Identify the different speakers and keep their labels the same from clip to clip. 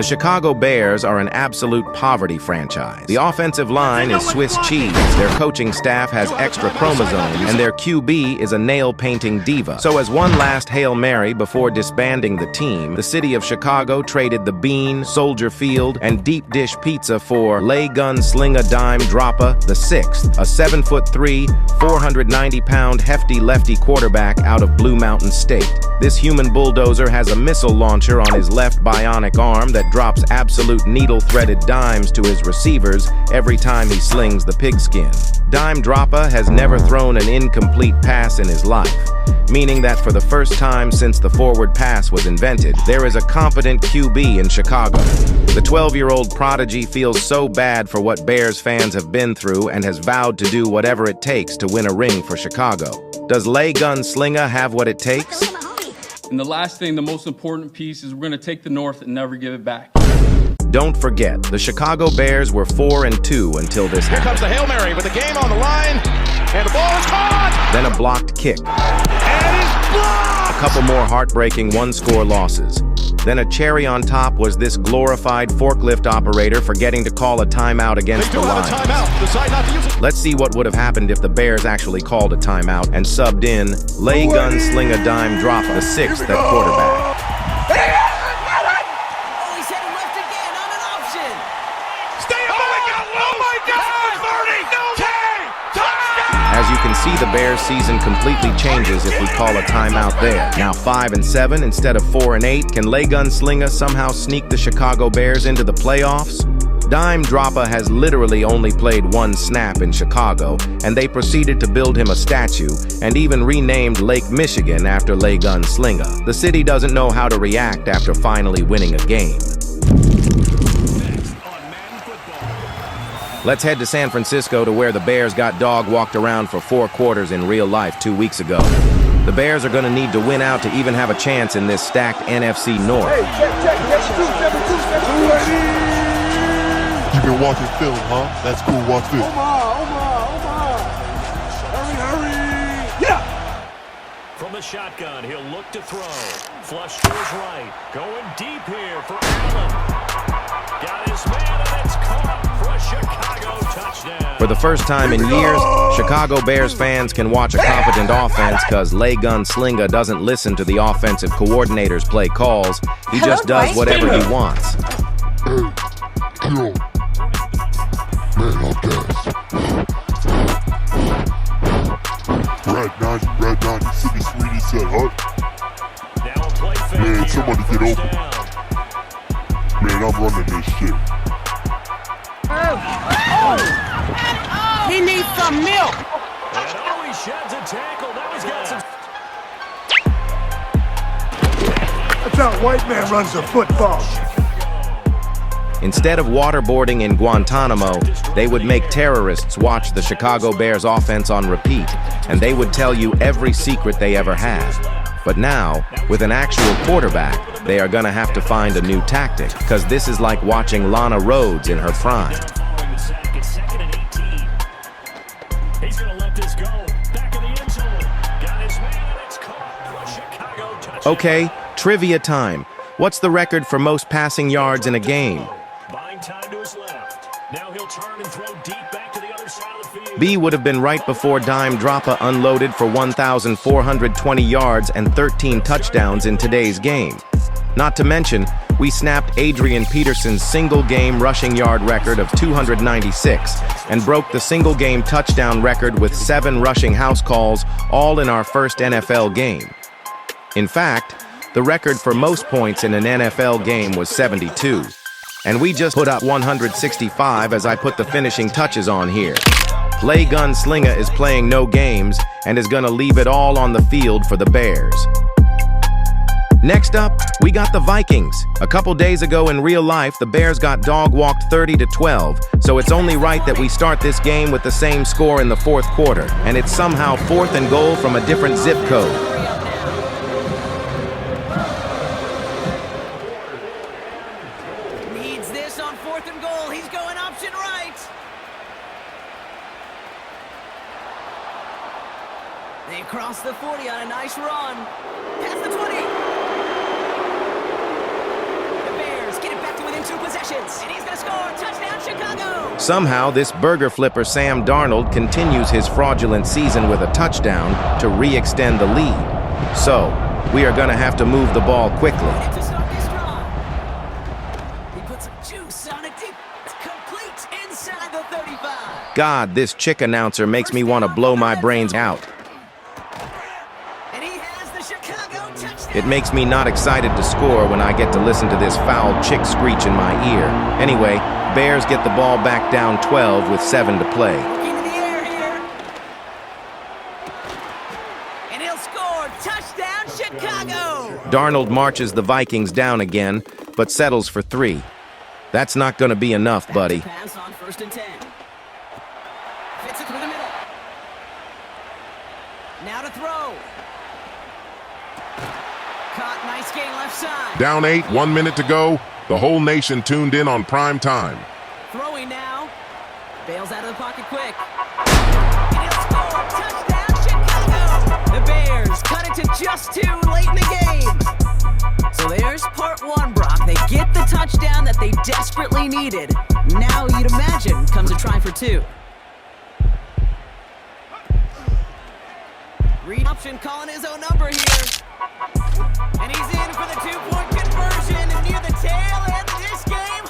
Speaker 1: The Chicago Bears are an absolute poverty franchise. The offensive line is Swiss cheese, their coaching staff has extra chromosomes, and their QB is a nail-painting diva. So as one last Hail Mary before disbanding the team, the city of Chicago traded the Bean, Soldier Field, and deep dish pizza for LaGunSlinga Dime Droppa VI, a 7'3", 490-pound hefty lefty quarterback out of Blue Mountain State. This human bulldozer has a missile launcher on his left bionic arm that drops absolute needle-threaded dimes to his receivers every time he slings the pigskin. Dime Droppa has never thrown an incomplete pass in his life, meaning that for the first time since the forward pass was invented, there is a competent QB in Chicago. The 12-year-old prodigy feels so bad for what Bears fans have been through and has vowed to do whatever it takes to win a ring for Chicago. Does LaGunSlinga have what it takes?
Speaker 2: And the last thing, the most important piece, is we're going to take the North and never give it back.
Speaker 1: Don't forget, the Chicago Bears were 4-2 until this happened.
Speaker 3: Here comes the Hail Mary with the game on the line, and the ball is caught!
Speaker 1: Then a blocked kick.
Speaker 3: And it's blocked!
Speaker 1: A couple more heartbreaking one-score losses. Then a cherry on top was this glorified forklift operator forgetting to call a timeout against the Lions.
Speaker 3: Decide not to use it.
Speaker 1: Let's see what would have happened if the Bears actually called a timeout and subbed in LaGunSlinga Dime Droppa VI at quarterback.
Speaker 4: Oh, he's heading left again on an option.
Speaker 3: Stay up! Oh my God! 30! Touchdown!
Speaker 1: As you can see, the Bears season completely changes if we call a timeout there. Now 5-7 instead of 4-8. Can LaGunSlinga somehow sneak the Chicago Bears into the playoffs? Dime Droppa has literally only played one snap in Chicago, and they proceeded to build him a statue and even renamed Lake Michigan after LaGunSlinga. The city doesn't know how to react after finally winning a game. Let's head to San Francisco to where the Bears got dog-walked around for 4 quarters in real life 2 weeks ago. The Bears are going to need to win out to even have a chance in this stacked NFC North.
Speaker 5: Hey, check. That's 2,
Speaker 6: You've been watching film, huh? That's cool. Watch this.
Speaker 5: Omar. Hurry. Yeah.
Speaker 7: From the shotgun, he'll look to throw. Flush to his right. Going deep here for Allen. Got his man, and it's caught for a Chicago touchdown.
Speaker 1: For the first time in years, Chicago Bears fans can watch a competent offense because LaGunSlinga doesn't listen to the offensive coordinator's play calls. He just does whatever he wants.
Speaker 6: Hey, kill. Man, I'll gas. Red 90, City Sweetie said, huh?
Speaker 7: Now a play fake.
Speaker 6: Man, somebody get open. Man, I'm running this shit.
Speaker 4: He needs some milk.
Speaker 7: And he sheds a tackle. Now he's got some.
Speaker 5: That's how white man runs the football.
Speaker 1: Instead of waterboarding in Guantanamo, they would make terrorists watch the Chicago Bears offense on repeat, and they would tell you every secret they ever had. But now, with an actual quarterback, they are gonna have to find a new tactic, because this is like watching Lana Rhodes in her prime.
Speaker 7: He's gonna let this go. Back in the end zone. Got his man, and it's caught for a Chicago touchdown.
Speaker 1: Okay, trivia time. What's the record for most passing yards in a game?
Speaker 7: Buying time to his left. Now he'll turn and throw deep back to the other side of the field.
Speaker 1: B would have been right before Dime Droppa unloaded for 1,420 yards and 13 touchdowns in today's game. Not to mention, we snapped Adrian Peterson's single-game rushing yard record of 296 and broke the single-game touchdown record with 7 rushing house calls, all in our first NFL game. In fact, the record for most points in an NFL game was 72. And we just put up 165 as I put the finishing touches on here. LaGunSlinga is playing no games and is gonna leave it all on the field for the Bears. Next up, we got the Vikings. A couple days ago in real life, the Bears got dog-walked 30-12, so it's only right that we start this game with the same score in the 4th quarter, and it's somehow 4th and goal from a different zip code.
Speaker 4: Needs this on 4th and goal. He's going option right. They cross the 40 on a nice run. Past the 20. The Bears get it back to within patience, and he's going to score. Touchdown, Chicago.
Speaker 1: Somehow, this burger flipper Sam Darnold continues his fraudulent season with a touchdown to re-extend the lead. So, we are going to have to move the ball quickly.
Speaker 4: To start this drive. He put some juice on it. It's complete inside the 35.
Speaker 1: God, this chick announcer makes me want to blow my brains out.
Speaker 4: And he has the Chicago touchdown.
Speaker 1: It makes me not excited to score when I get to listen to this foul chick screech in my ear. Anyway, Bears get the ball back down 12 with 7 to play.
Speaker 4: Into the air here. And he'll score. Touchdown, Chicago.
Speaker 1: Darnold marches the Vikings down again, but settles for 3. That's not going to be enough, buddy.
Speaker 4: Pass on 1st and 10. Fits it through the middle. Now to throw. Caught, nice gain left side.
Speaker 6: Down 8, 1 minute to go. The whole nation tuned in on prime time.
Speaker 4: Throwing now. Bails out of the pocket quick. And he'll score. Touchdown, Chicago. The Bears cut it to just 2 late in the game. So there's part 1, Brock. They get the touchdown that they desperately needed. Now, you'd imagine, comes a try for 2. Read option calling his own number here. And he's in for the 2-point conversion. And near the tail end of this game,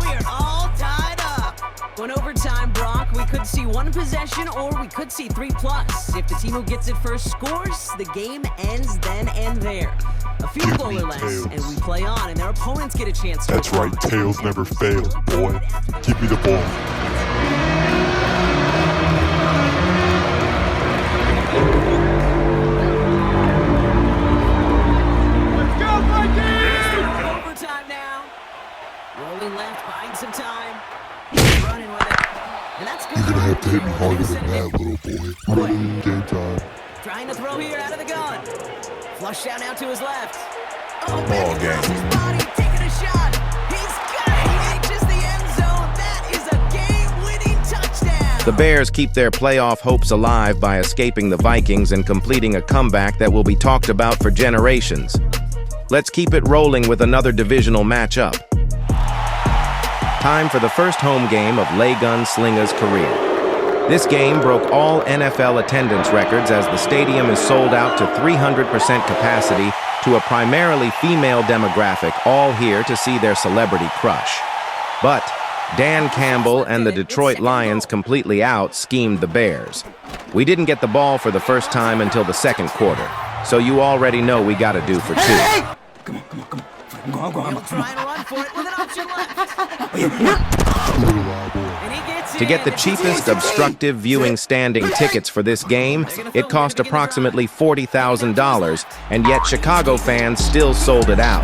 Speaker 4: we are all tied up. When overtime, Brock, we could see 1 possession or we could see 3+. If the team who gets it first scores, the game ends then and there. A field goal or less, and we play on, and their opponents get a chance to
Speaker 6: That's right, tails never fail, boy. Give me the ball.
Speaker 4: overtime now. Rolling left, buying some time. Running with it. And that's good.
Speaker 6: You're gonna have to hit me harder than that, little boy. Running game time.
Speaker 4: Trying to throw here out of the gun. Flush down now to his left.
Speaker 6: Ball game.
Speaker 4: His body taking a shot. He's got it. He reaches the end zone. That is a game-winning touchdown.
Speaker 1: The Bears keep their playoff hopes alive by escaping the Vikings and completing a comeback that will be talked about for generations. Let's keep it rolling with another divisional matchup. Time for the first home game of LaGunSlinga's career. This game broke all NFL attendance records as the stadium is sold out to 300% capacity to a primarily female demographic, all here to see their celebrity crush. But Dan Campbell and the Detroit Lions completely out-schemed the Bears. We didn't get the ball for the first time until the second quarter, so you already know we gotta do for 2.
Speaker 4: He'll try and run for it with an option left. And he gets
Speaker 1: To get the cheapest obstructive viewing standing tickets for this game, it cost approximately $40,000, and yet Chicago fans still sold it out.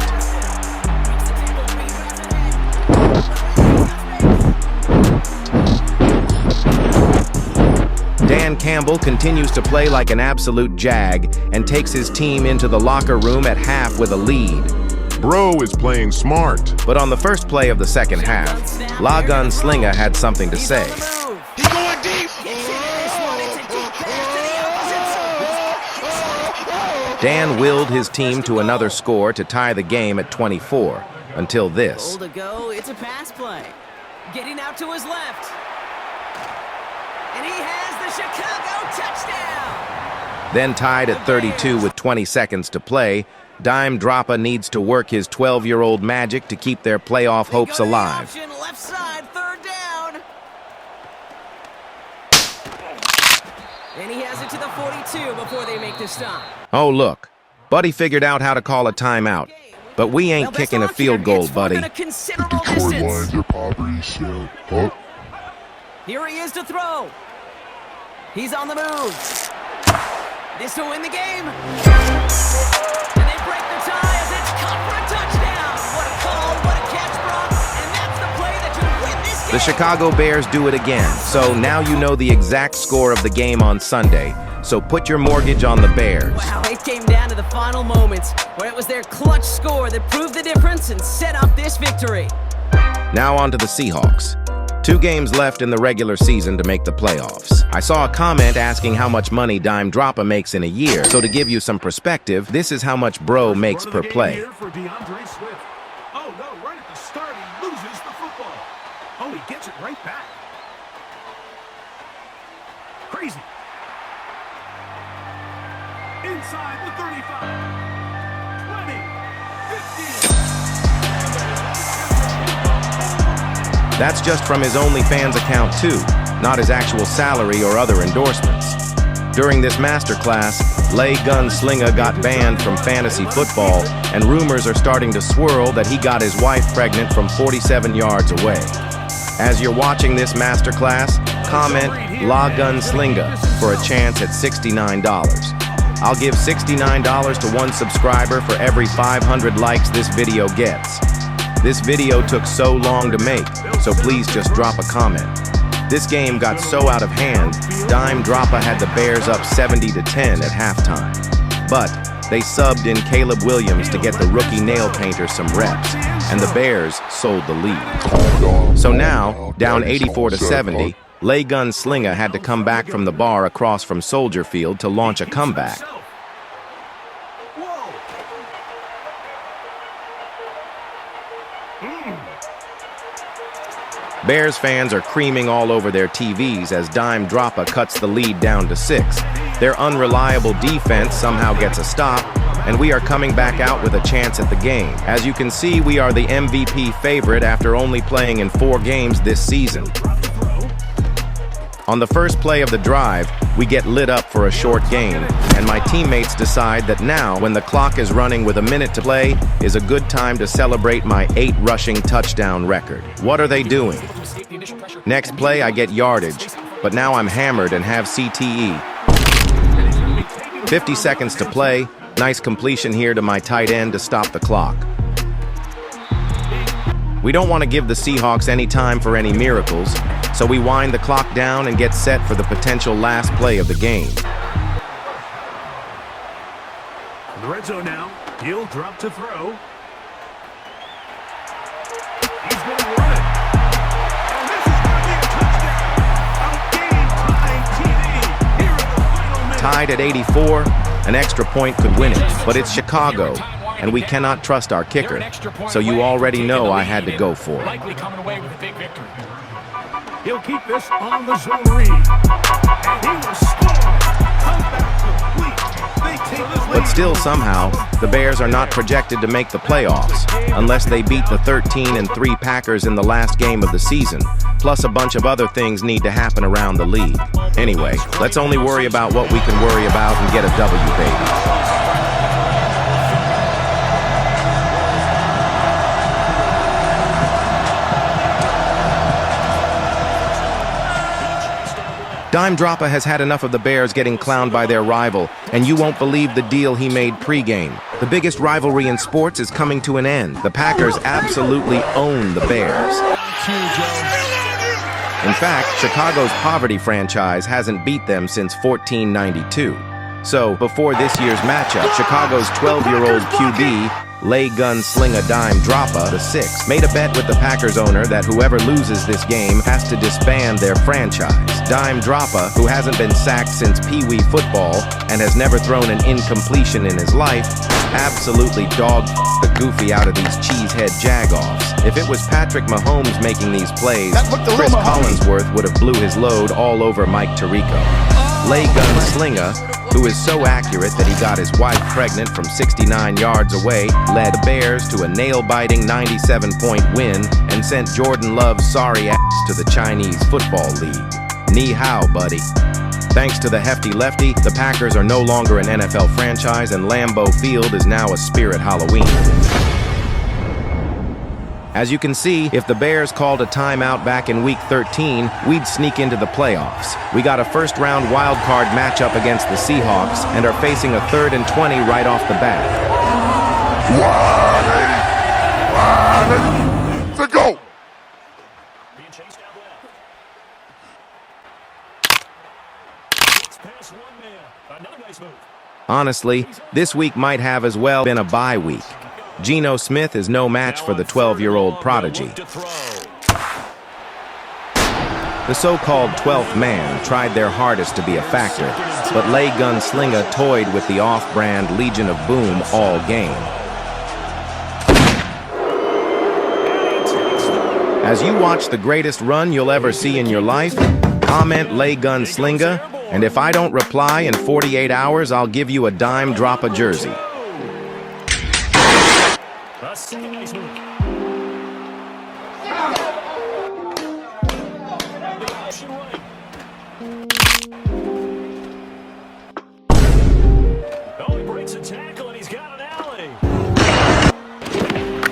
Speaker 1: Dan Campbell continues to play like an absolute jag and takes his team into the locker room at half with a lead.
Speaker 6: Bro is playing smart.
Speaker 1: But on the first play of the second half, LaGunSlinga had something to say.
Speaker 3: He's going deep.
Speaker 1: Dan willed his team to another score to tie the game at 24, until this.
Speaker 4: Goal to go, it's a pass play. Getting out to his left. And he has the Chicago touchdown.
Speaker 1: Then tied at 32 with 20 seconds to play, Dime Droppa needs to work his 12-year-old magic to keep their playoff hopes
Speaker 4: They go to the
Speaker 1: alive.
Speaker 4: option, left side, 3rd down. And he has it to the 42 before they make the stop.
Speaker 1: Oh, look. Buddy figured out how to call a timeout. But we ain't
Speaker 4: Well, best
Speaker 1: kicking a
Speaker 4: option
Speaker 1: field goal,
Speaker 4: gets
Speaker 1: buddy.
Speaker 4: within a considerable
Speaker 6: Detroit
Speaker 4: distance.
Speaker 6: Lions are poverty shit. Huh?
Speaker 4: Here he is to throw. He's on the move. This will win the game. And they break the tie as it's caught for a touchdown. What a call, what a catch, Brock. And that's the play that could win this game.
Speaker 1: The Chicago Bears do it again. So now you know the exact score of the game on Sunday. So put your mortgage on the Bears.
Speaker 4: Wow, it came down to the final moments where it was their clutch score that proved the difference and set up this victory.
Speaker 1: Now on to the Seahawks. 2 games left in the regular season to make the playoffs. I saw a comment asking how much money Dime Droppa makes in a year. So to give you some perspective, this is how much Bro makes per play.
Speaker 5: For DeAndre Swift. Oh, no, right at the start, he loses the football. Oh, he gets it right back. Crazy. Inside the 35. 20. 15.
Speaker 1: That's just from his OnlyFans account too, not his actual salary or other endorsements. During this masterclass, LaGunSlinga got banned from fantasy football, and rumors are starting to swirl that he got his wife pregnant from 47 yards away. As you're watching this masterclass, comment LaGunSlinga for a chance at $69. I'll give $69 to one subscriber for every 500 likes this video gets. This video took so long to make, so please just drop a comment. This game got so out of hand, Dime Droppa had the Bears up 70-10 at halftime. But they subbed in Caleb Williams to get the rookie nail painter some reps, and the Bears sold the lead. So now, down 84-70, LaGunSlinga had to come back from the bar across from Soldier Field to launch a comeback. Bears fans are creaming all over their TVs as Dime Droppa cuts the lead down to 6. Their unreliable defense somehow gets a stop, and we are coming back out with a chance at the game. As you can see, we are the MVP favorite after only playing in 4 games this season. On the first play of the drive, we get lit up for a short gain, and my teammates decide that now, when the clock is running with a minute to play, is a good time to celebrate my 8 rushing touchdown record. What are they doing? Next play, I get yardage, but now I'm hammered and have CTE. 50 seconds to play. Nice completion here to my tight end to stop the clock. We don't want to give the Seahawks any time for any miracles, so we wind the clock down and get set for the potential last play of the game.
Speaker 5: The red zone now. He'll drop to throw. He's going to run it. And this is going to be a touchdown. Outgaining tying TD here in the final minute.
Speaker 1: Tied at 84, an extra point could win it, but it's Chicago, and we cannot trust our kicker, so you already know I had to go for it.
Speaker 7: Likely coming away with a big victory.
Speaker 5: He'll keep this on the zone read. And he will score. Comeback complete. They take the lead.
Speaker 1: But still, somehow, the Bears are not projected to make the playoffs unless they beat the 13-3 Packers in the last game of the season. Plus, a bunch of other things need to happen around the league. Anyway, let's only worry about what we can worry about and get a W, baby. Dime Droppa has had enough of the Bears getting clowned by their rival, and you won't believe the deal he made pregame. The biggest rivalry in sports is coming to an end. The Packers absolutely own the Bears. In fact, Chicago's poverty franchise hasn't beat them since 1492. So, before this year's matchup, Chicago's 12-year-old QB, LaGunSlinga Dime Droppa VI, made a bet with the Packers owner that whoever loses this game has to disband their franchise. Dime Droppa, who hasn't been sacked since Pee Wee football and has never thrown an incompletion in his life, absolutely dogged the goofy out of these cheesehead jagoffs. If it was Patrick Mahomes making these plays, Chris Collinsworth would have blew his load all over Mike Tirico. LaGunSlinga, who is so accurate that he got his wife pregnant from 69 yards away, led the Bears to a nail-biting 97-point win and sent Jordan Love's sorry ass to the Chinese Football League. Ni hao, buddy. Thanks to the hefty lefty, the Packers are no longer an NFL franchise, and Lambeau Field is now a Spirit Halloween. As you can see, if the Bears called a timeout back in Week 13, we'd sneak into the playoffs. We got a first-round wildcard matchup against the Seahawks and are facing a 3rd and 20 right off the bat.
Speaker 6: To go.
Speaker 7: Being chased out left. It's past one man. Another nice move.
Speaker 1: Honestly, this week might have as well been a bye week. Geno Smith is no match for the 12-year-old prodigy. The so-called 12th man tried their hardest to be a factor, but LaGunSlinga toyed with the off-brand Legion of Boom all game. As you watch the greatest run you'll ever see in your life, comment LaGunSlinga, and if I don't reply in 48 hours, I'll give you a dime drop a jersey.
Speaker 7: Oh, he breaks a tackle and he's got an alley.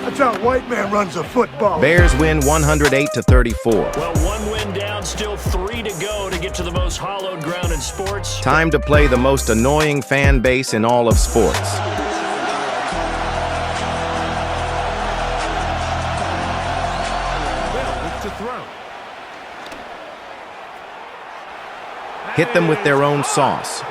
Speaker 5: That's how a white man runs a football.
Speaker 1: Bears win 108-34.
Speaker 7: Well, one win down, still 3 to go to get to the most hallowed ground in sports.
Speaker 1: Time to play the most annoying fan base in all of sports.
Speaker 5: To throw.
Speaker 1: Hit them with their own sauce.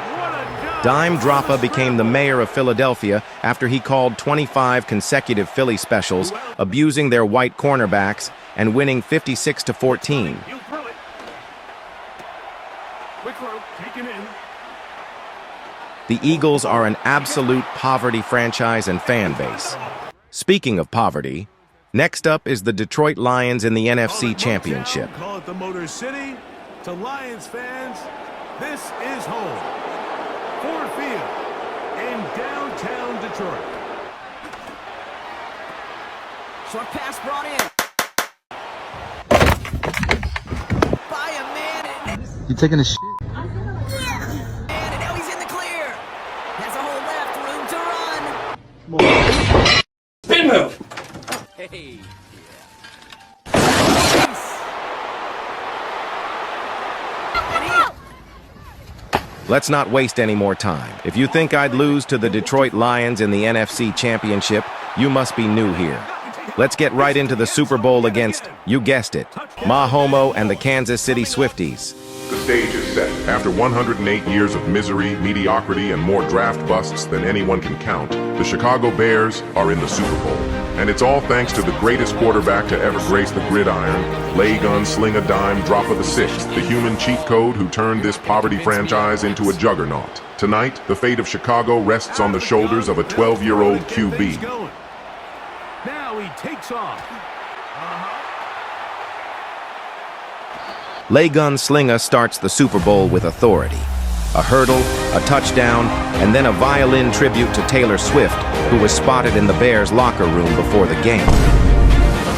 Speaker 1: Dime Droppa became the mayor of Philadelphia after he called 25 consecutive Philly specials, abusing their white cornerbacks and winning 56-14.
Speaker 5: You throw it. Quick throw, taken in.
Speaker 1: The Eagles are an absolute poverty franchise and fan base. Speaking of poverty, next up is the Detroit Lions in the NFC Championship.
Speaker 5: Call it the Motor City. To Lions fans, this is home. Ford Field in downtown Detroit.
Speaker 4: Short pass brought in. By a man.
Speaker 8: You taking a shit?
Speaker 4: And now he's in the clear. Has a whole left, room to run.
Speaker 2: Spin move.
Speaker 4: Hey.
Speaker 1: Let's not waste any more time. If you think I'd lose to the Detroit Lions in the NFC Championship, you must be new here. Let's get right into the Super Bowl against, you guessed it, Mahomo and the Kansas City Swifties.
Speaker 6: The stage is set. After 108 years of misery, mediocrity, and more draft busts than anyone can count, the Chicago Bears are in the Super Bowl. And it's all thanks to the greatest quarterback to ever grace the gridiron, LaGunSlinga Dime Droppa VI, the human cheat code who turned this poverty franchise into a juggernaut. Tonight, the fate of Chicago rests on the shoulders of a 12-year-old QB.
Speaker 5: Now he takes off.
Speaker 1: LaGunSlinga starts the Super Bowl with authority. A hurdle, a touchdown, and then a violin tribute to Taylor Swift, who was spotted in the Bears' locker room before the game.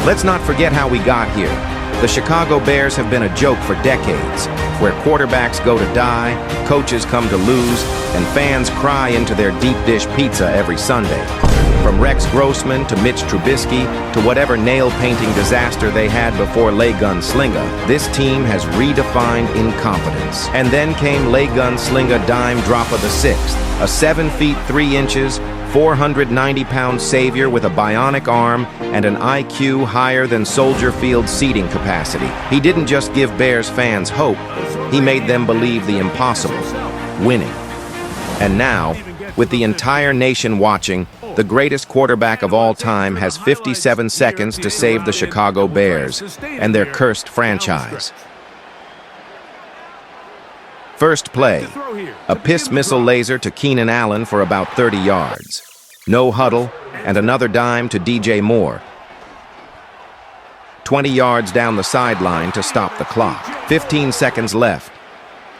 Speaker 1: Let's not forget how we got here. The Chicago Bears have been a joke for decades, where quarterbacks go to die, coaches come to lose, and fans cry into their deep dish pizza every Sunday. From Rex Grossman to Mitch Trubisky to whatever nail-painting disaster they had before LaGunSlinga, this team has redefined incompetence. And then came LaGunSlinga Dime Droppa VI, a 7 feet 3 inches, 490-pound savior with a bionic arm and an IQ higher than Soldier Field seating capacity. He didn't just give Bears fans hope, he made them believe the impossible, winning. And now, with the entire nation watching, the greatest quarterback of all time has 57 seconds to save the Chicago Bears and their cursed franchise. First play, a piss missile laser to Keenan Allen for about 30 yards. No huddle, and another dime to DJ Moore. 20 yards down the sideline to stop the clock. 15 seconds left.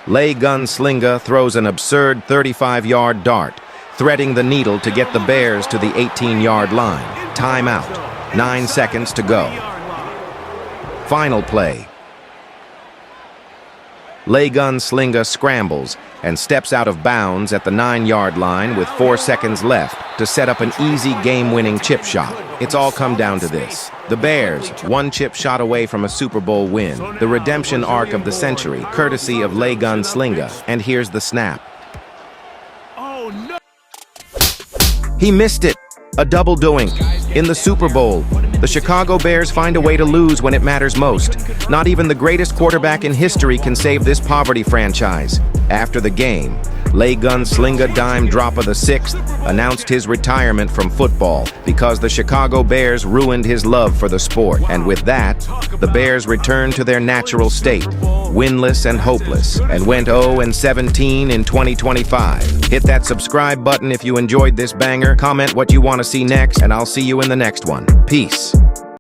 Speaker 1: LaGunSlinga throws an absurd 35-yard dart, threading the needle to get the Bears to the 18-yard line. Timeout. 9 seconds to go. Final play. LaGunSlinga scrambles and steps out of bounds at the 9-yard line with 4 seconds left to set up an easy game-winning chip shot. It's all come down to this. The Bears, one chip shot away from a Super Bowl win, the redemption arc of the century, courtesy of LaGunSlinga. And here's the snap.
Speaker 5: Oh, no.
Speaker 1: He missed it. A double doink. In the Super Bowl, the Chicago Bears find a way to lose when it matters most. Not even the greatest quarterback in history can save this poverty franchise. After the game, LaGunSlinga Dime Droppa VI announced his retirement from football because the Chicago Bears ruined his love for the sport. And with that, the Bears returned to their natural state, winless and hopeless, and went 0-17 in 2025. Hit that subscribe button if you enjoyed this banger, comment what you want to see next, and I'll see you in the next one. Peace.